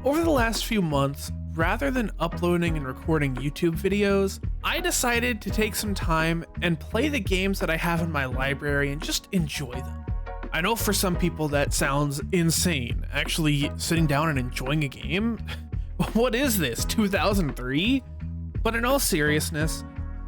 Over the last few months, rather than uploading and recording YouTube videos, I decided to take some time and play the games that I have in my library and just enjoy them. I know for some people that sounds insane, actually sitting down and enjoying a game? What is this, 2003? But in all seriousness,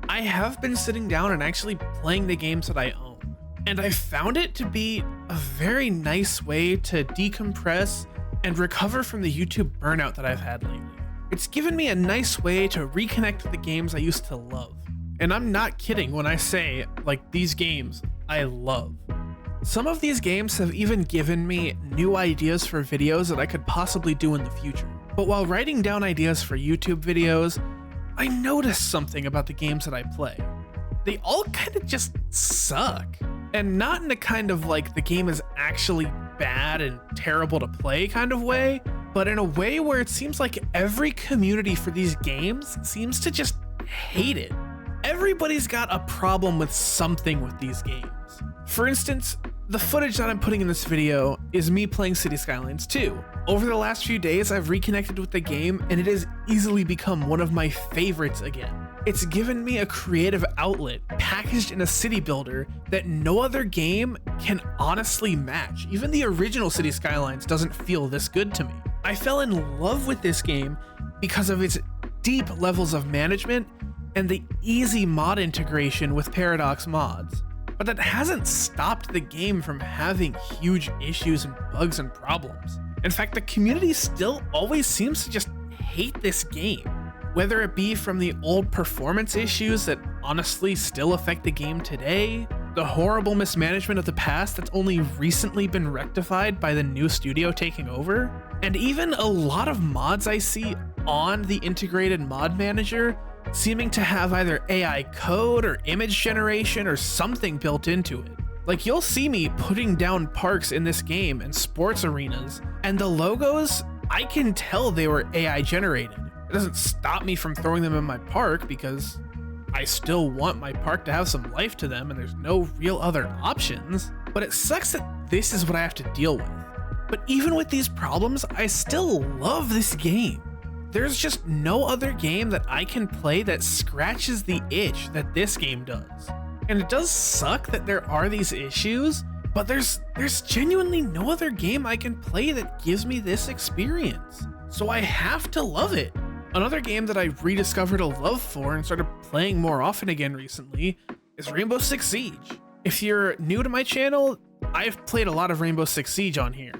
I have been sitting down and actually playing the games that I own. And I found it to be a very nice way to decompress and recover from the YouTube burnout that I've had lately. It's given me a nice way to reconnect with the games I used to love. And I'm not kidding when I say, like, these games I love. Some of these games have even given me new ideas for videos that I could possibly do in the future. But while writing down ideas for YouTube videos, I noticed something about the games that I play. They all kind of just suck. And not in a kind of like the game is actually bad and terrible to play kind of way, but in a way where it seems like every community for these games seems to just hate it. Everybody's got a problem with something with these games. For instance, the footage that I'm putting in this video is me playing Skylines 2. Over the last few days, I've reconnected with the game and it has easily become one of my favorites again. It's given me a creative outlet packaged in a city builder that no other game can honestly match. Even the original Skylines doesn't feel this good to me. I fell in love with this game because of its deep levels of management and the easy mod integration with Paradox mods. But that hasn't stopped the game from having huge issues and bugs and problems. In fact, the community still always seems to just hate this game. Whether it be from the old performance issues that honestly still affect the game today, the horrible mismanagement of the past that's only recently been rectified by the new studio taking over, and even a lot of mods I see on the integrated mod manager seeming to have either AI code or image generation or something built into it. Like, you'll see me putting down parks in this game and sports arenas, and the logos, I can tell they were AI generated. It doesn't stop me from throwing them in my park because I still want my park to have some life to them and there's no real other options. But it sucks that this is what I have to deal with. But even with these problems, I still love this game. There's just no other game that I can play that scratches the itch that this game does. And it does suck that there are these issues, but there's genuinely no other game I can play that gives me this experience. So I have to love it. Another game that I rediscovered a love for and started playing more often again recently is Rainbow Six Siege. If you're new to my channel, I've played a lot of Rainbow Six Siege on here.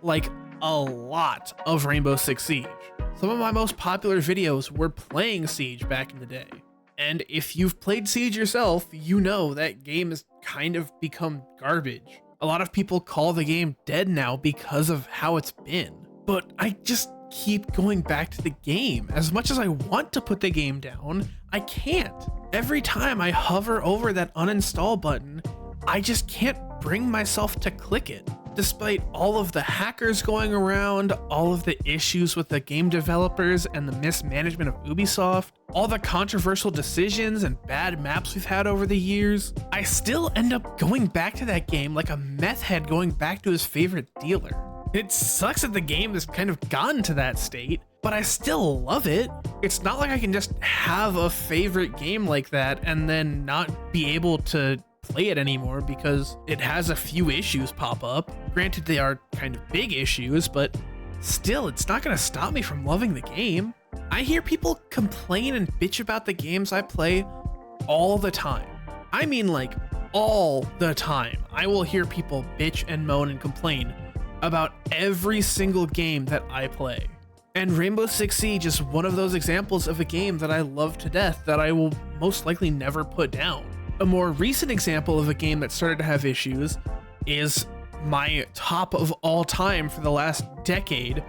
Like, a lot of Rainbow Six Siege. Some of my most popular videos were playing Siege back in the day. And if you've played Siege yourself, you know that game has kind of become garbage. A lot of people call the game dead now because of how it's been. But I just keep going back to the game. As much as I want to put the game down, I can't. Every time I hover over that uninstall button, I just can't bring myself to click it. Despite all of the hackers going around, all of the issues with the game developers and the mismanagement of Ubisoft, all the controversial decisions and bad maps we've had over the years, I still end up going back to that game like a meth head going back to his favorite dealer. It sucks that the game has kind of gotten to that state, but I still love it. It's not like I can just have a favorite game like that and then not be able to play it anymore because it has a few issues pop up. Granted, they are kind of big issues, but still, it's not going to stop me from loving the game. I hear people complain and bitch about the games I play all the time. I mean, like, all the time. I will hear people bitch and moan and complain about every single game that I play. And Rainbow Six Siege is one of those examples of a game that I love to death that I will most likely never put down. A more recent example of a game that started to have issues is my top of all time for the last decade,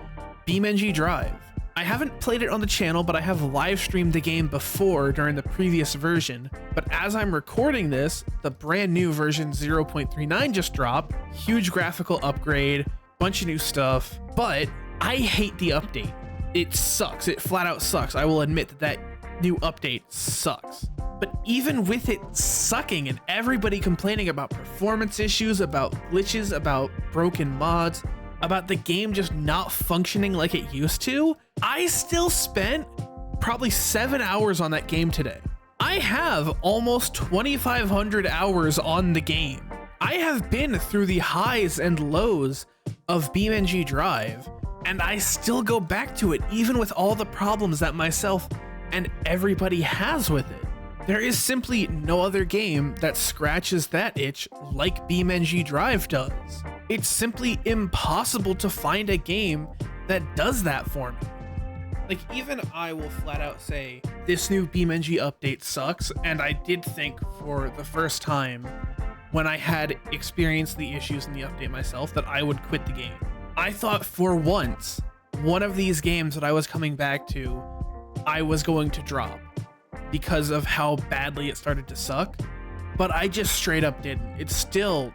BeamNG Drive. I haven't played it on the channel, but I have live streamed the game before during the previous version. But as I'm recording this, the brand new version 0.39 just dropped, huge graphical upgrade, bunch of new stuff, but I hate the update. It sucks. It flat out sucks. I will admit that that new update sucks. But even with it sucking and everybody complaining about performance issues, about glitches, about broken mods, about the game just not functioning like it used to, I still spent probably 7 hours on that game today. I have almost 2,500 hours on the game. I have been through the highs and lows of BeamNG Drive, and I still go back to it even with all the problems that myself and everybody has with it. There is simply no other game that scratches that itch like BeamNG Drive does. It's simply impossible to find a game that does that for me. Like, even I will flat out say, this new BeamNG update sucks, and I did think for the first time when I had experienced the issues in the update myself that I would quit the game. I thought for once, one of these games that I was coming back to, I was going to drop because of how badly it started to suck, but I just straight up didn't. It's still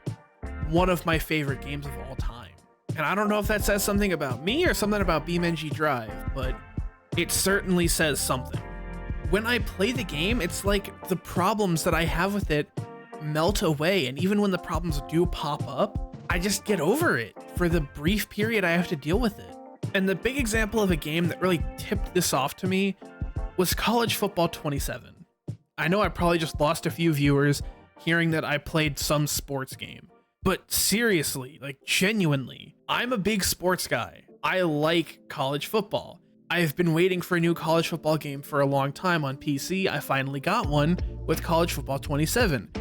one of my favorite games of all time. And I don't know if that says something about me or something about BeamNG Drive, but it certainly says something. When I play the game, it's like the problems that I have with it melt away, and even when the problems do pop up, I just get over it for the brief period I have to deal with it. And the big example of a game that really tipped this off to me was College Football 27. I know I probably just lost a few viewers hearing that I played some sports game, but seriously, like genuinely, I'm a big sports guy. I like college football. I've been waiting for a new college football game for a long time on PC. I finally got one with College Football 27.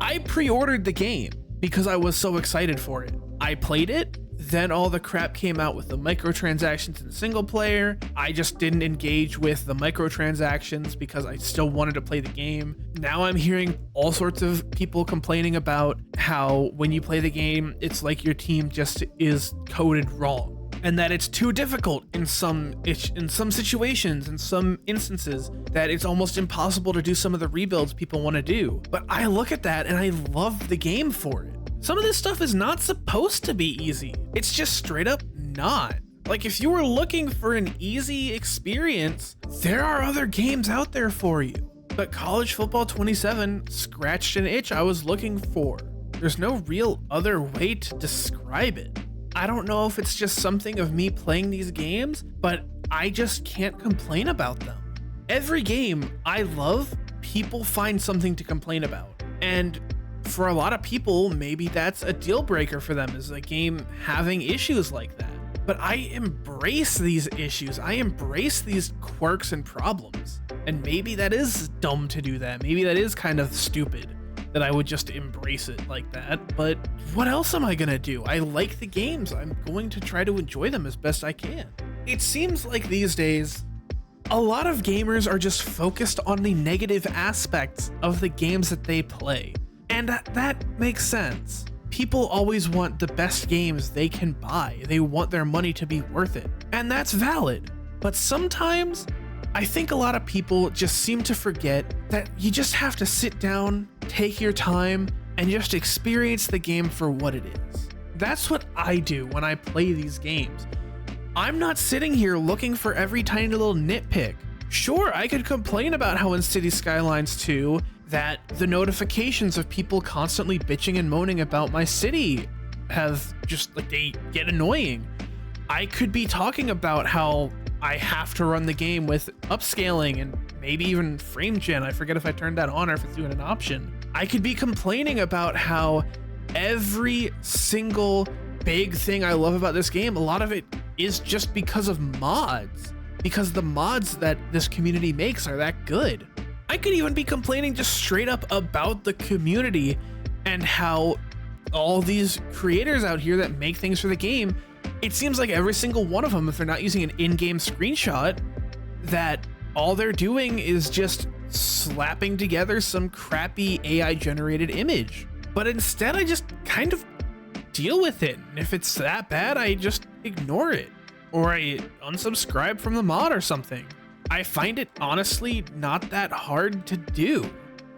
I pre-ordered the game because I was so excited for it. I played it, then all the crap came out with the microtransactions in single player. I just didn't engage with the microtransactions because I still wanted to play the game. Now I'm hearing all sorts of people complaining about how when you play the game, it's like your team just is coded wrong, and that it's too difficult in some situations, in some instances, that it's almost impossible to do some of the rebuilds people want to do. But I look at that and I love the game for it. Some of this stuff is not supposed to be easy. It's just straight up not. Like, if you were looking for an easy experience, there are other games out there for you. But College Football 27 scratched an itch I was looking for. There's no real other way to describe it. I don't know if it's just something of me playing these games, but I just can't complain about them. Every game I love, people find something to complain about. And for a lot of people, maybe that's a deal breaker for them, is a game having issues like that. But I embrace these issues. I embrace these quirks and problems. And maybe that is dumb to do that. Maybe that is kind of stupid that I would just embrace it like that. But what else am I gonna do? I like the games. I'm going to try to enjoy them as best I can. It seems like these days, a lot of gamers are just focused on the negative aspects of the games that they play. And that makes sense. People always want the best games they can buy. They want their money to be worth it. And that's valid. But sometimes I think a lot of people just seem to forget that you just have to sit down, take your time, and just experience the game for what it is. That's what I do when I play these games. I'm not sitting here looking for every tiny little nitpick. Sure, I could complain about how in City Skylines 2 that the notifications of people constantly bitching and moaning about my city have just, like, they get annoying. I could be talking about how I have to run the game with upscaling and maybe even frame gen. I forget if I turned that on or if it's doing an option. I could be complaining about how every single big thing I love about this game, a lot of it is just because of mods, because the mods that this community makes are that good. I could even be complaining just straight up about the community and how all these creators out here that make things for the game, it seems like every single one of them, if they're not using an in-game screenshot, that all they're doing is just slapping together some crappy AI generated image. But instead I just kind of deal with it. And if it's that bad, I just ignore it, or I unsubscribe from the mod or something. I find it honestly not that hard to do.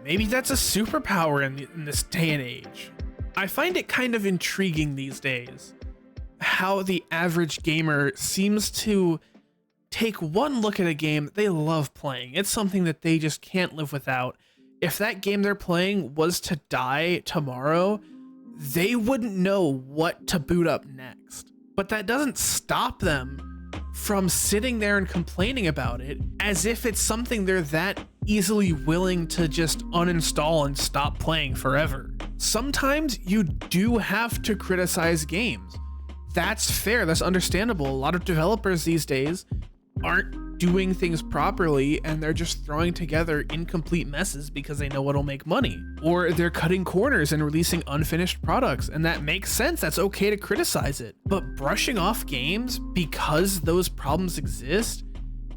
Maybe that's a superpower in this day and age. I find it kind of intriguing these days how the average gamer seems to take one look at a game that they love playing. It's something that they just can't live without. If that game they're playing was to die tomorrow, they wouldn't know what to boot up next. but that doesn't stop them from sitting there and complaining about it as if it's something they're that easily willing to just uninstall and stop playing forever. Sometimes you do have to criticize games. That's fair, that's understandable. A lot of developers these days aren't doing things properly and they're just throwing together incomplete messes because they know it'll make money. Or they're cutting corners and releasing unfinished products, and that makes sense. That's okay to criticize it. But brushing off games because those problems exist,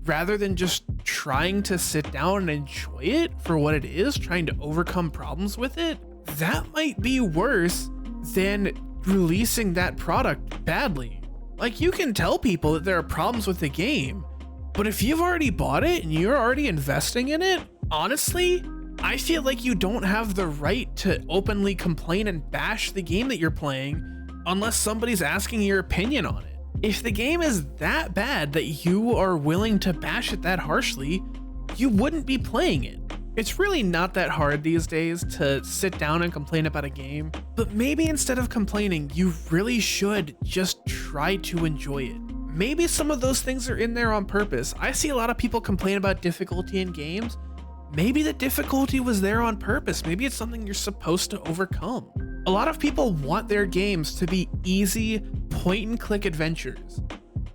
rather than just trying to sit down and enjoy it for what it is, trying to overcome problems with it, that might be worse than releasing that product badly. Like, you can tell people that there are problems with the game, but if you've already bought it and you're already investing in it, honestly, I feel like you don't have the right to openly complain and bash the game that you're playing unless somebody's asking your opinion on it. If the game is that bad that you are willing to bash it that harshly, you wouldn't be playing it. It's really not that hard these days to sit down and complain about a game, but maybe instead of complaining, you really should just try to enjoy it. Maybe some of those things are in there on purpose. I see a lot of people complain about difficulty in games. Maybe the difficulty was there on purpose. Maybe it's something you're supposed to overcome. A lot of people want their games to be easy point and click adventures.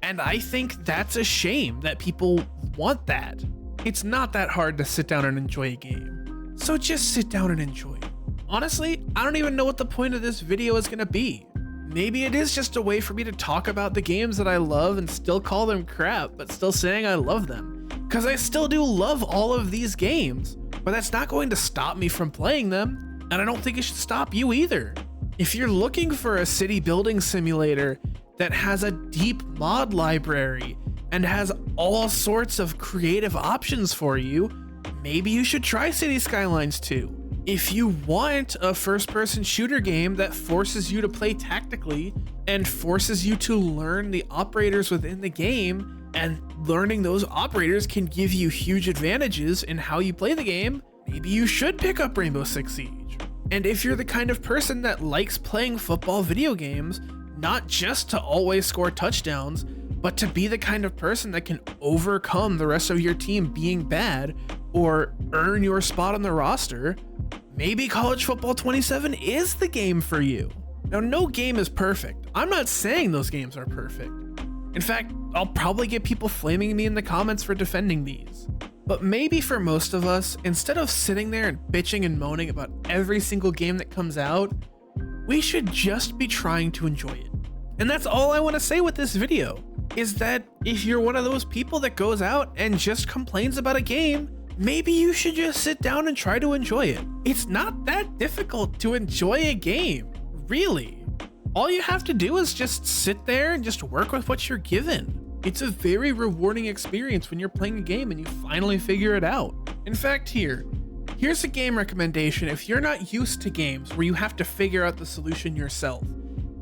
And I think that's a shame that people want that. It's not that hard to sit down and enjoy a game. So just sit down and enjoy it. Honestly, I don't even know what the point of this video is gonna be. Maybe it is just a way for me to talk about the games that I love and still call them crap, but still saying I love them. Because I still do love all of these games, but that's not going to stop me from playing them, and I don't think it should stop you either. If you're looking for a city building simulator that has a deep mod library and has all sorts of creative options for you, maybe you should try City Skylines 2. If you want a first-person shooter game that forces you to play tactically and forces you to learn the operators within the game, and learning those operators can give you huge advantages in how you play the game, maybe you should pick up Rainbow Six Siege. And if you're the kind of person that likes playing football video games, not just to always score touchdowns, but to be the kind of person that can overcome the rest of your team being bad or earn your spot on the roster, maybe College Football 27 is the game for you. Now, no game is perfect. I'm not saying those games are perfect. In fact, I'll probably get people flaming me in the comments for defending these. But maybe for most of us, instead of sitting there and bitching and moaning about every single game that comes out, we should just be trying to enjoy it. And that's all I want to say with this video, is that if you're one of those people that goes out and just complains about a game, maybe you should just sit down and try to enjoy it. It's not that difficult to enjoy a game, really. All you have to do is just sit there and just work with what you're given. It's a very rewarding experience when you're playing a game and you finally figure it out. In fact, here's a game recommendation if you're not used to games where you have to figure out the solution yourself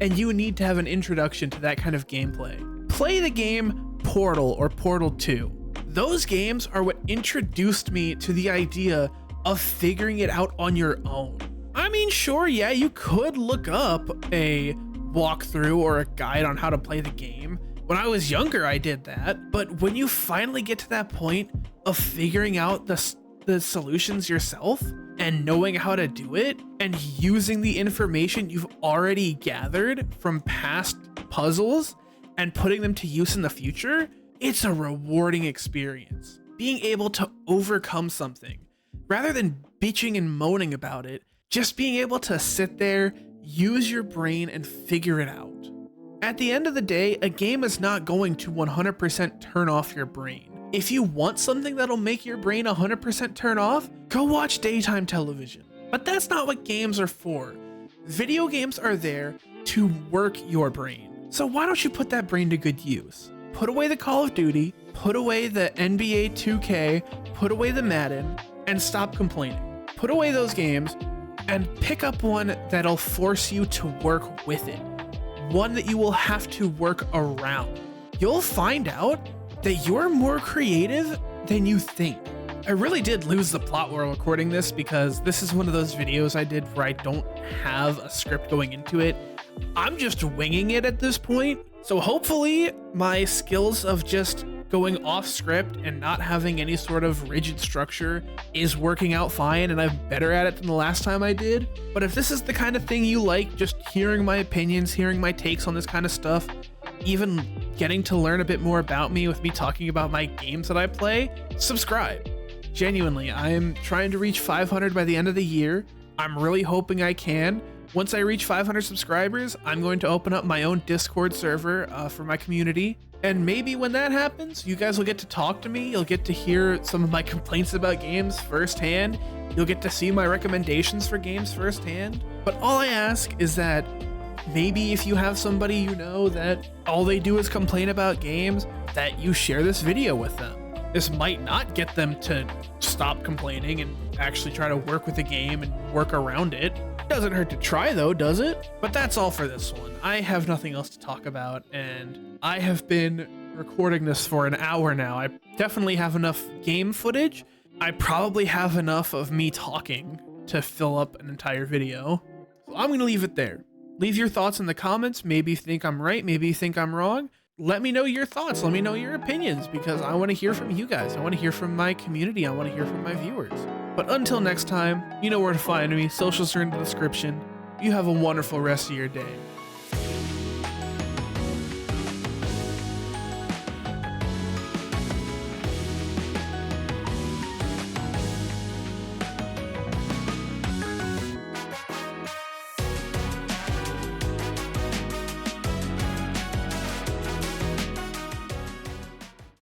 and you need to have an introduction to that kind of gameplay. Play the game Portal or Portal 2. Those games are what introduced me to the idea of figuring it out on your own. I mean, sure, yeah, you could look up a walkthrough or a guide on how to play the game. When I was younger, I did that. But when you finally get to that point of figuring out the solutions yourself and knowing how to do it and using the information you've already gathered from past puzzles and putting them to use in the future, it's a rewarding experience. Being able to overcome something, rather than bitching and moaning about it, just being able to sit there, use your brain, and figure it out. At the end of the day, a game is not going to 100% turn off your brain. If you want something that'll make your brain 100% turn off, go watch daytime television. But that's not what games are for. Video games are there to work your brain. So why don't you put that brain to good use? Put away the Call of Duty, put away the NBA 2K, put away the Madden, and stop complaining. Put away those games and pick up one that'll force you to work with it. One that you will have to work around. You'll find out that you're more creative than you think. I really did lose the plot while recording this because this is one of those videos I did where I don't have a script going into it. I'm just winging it at this point. So hopefully my skills of just going off script and not having any sort of rigid structure is working out fine, and I'm better at it than the last time I did. But if this is the kind of thing you like, just hearing my opinions, hearing my takes on this kind of stuff, even getting to learn a bit more about me with me talking about my games that I play, subscribe. Genuinely, I'm trying to reach 500 by the end of the year. I'm really hoping I can. Once I reach 500 subscribers, I'm going to open up my own Discord server for my community. And maybe when that happens, you guys will get to talk to me. You'll get to hear some of my complaints about games firsthand. You'll get to see my recommendations for games firsthand. But all I ask is that maybe if you have somebody you know that all they do is complain about games, that you share this video with them. This might not get them to stop complaining and actually try to work with the game and work around it. Doesn't hurt to try though, does it? But that's all for this one. I have nothing else to talk about, and I have been recording this for an hour now. I definitely have enough game footage. I probably have enough of me talking to fill up an entire video. So I'm gonna leave it there. Leave your thoughts in the comments. Maybe you think I'm right, maybe you think I'm wrong. Let me know your thoughts. Let me know your opinions, because I want to hear from you guys. I want to hear from my community. I want to hear from my viewers. But until next time, you know where to find me. Socials are in the description. You have a wonderful rest of your day.